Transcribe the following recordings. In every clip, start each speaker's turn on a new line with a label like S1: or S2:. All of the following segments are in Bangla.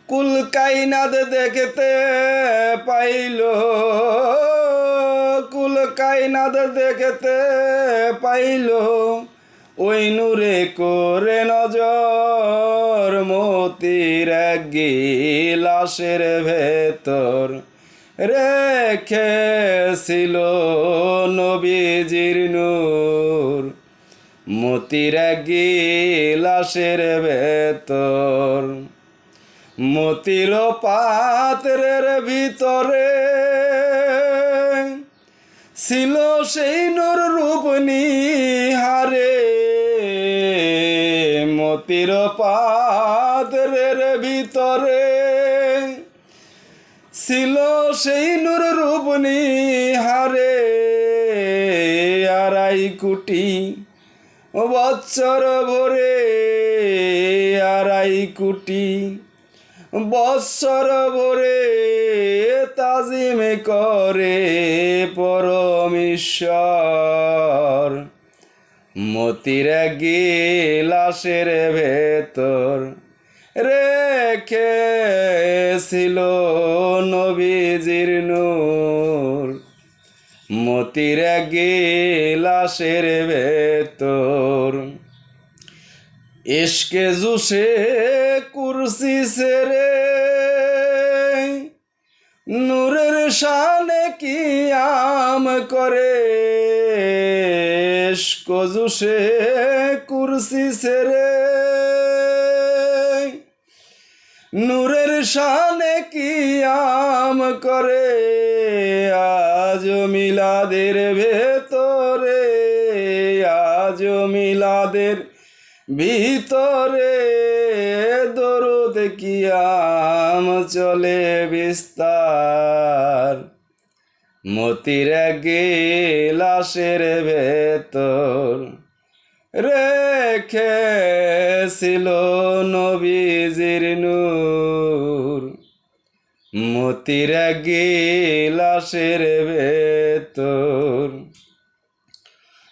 S1: কুল কায়নাত দেখতে পাইল, কুল কায়নাত দেখতে পাইল, ওই নূরে করে নজর মতির এক গিলাসের ভেতর রেখেছিল নবীজির নূর। মতির এক গিলাসের ভেতর, মতির পাত্রের ভিতরে ছিল সেই নূর রূপ নিহারে। মতির পাত্রের ভিতরে ছিল সেই নূর রূপ নিহারে। 2.5 কোটি বৎসর ভরে, 2.5 কোটি বৎসর ভরে তাজিম করে পরমেশ্বর। মতির এক গিলাসের ভেতর রেখেছিল নবীজির নূর। মতির এক গিলাসের ভেতর ইশকে জুসে কুরসি সেরে নূরের শানে কিয়াম করে। ইশক জুসে কুরসি সেরে নূরের শানে কিয়াম করে। আজ মিলাদের ভেতরে, আজ মিলাদের ভিতরে দরুদ কিয়াম চলে বিস্তার। মতির এক গিলাসের ভেতর রেখেছিল নবীজির নূর। মতির এক গিলাসের ভেতর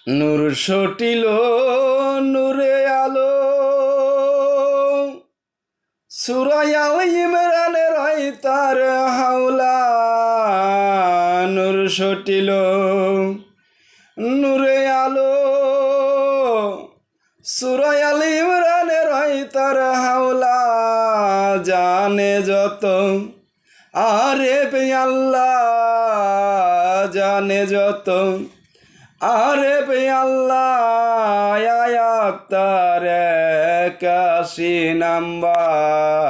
S1: নূর ছটিল নূরে আলো। সূরা আল ইমরানের তার হাওলা। নূর ছটিল নূরে আলো, সূরা আল ইমরানের তার হাওলা। জানে যত আরেফ আল্লাহ, জানে যত আরেফ আল্লাহ, আয়াত তার 81 নাম্বার।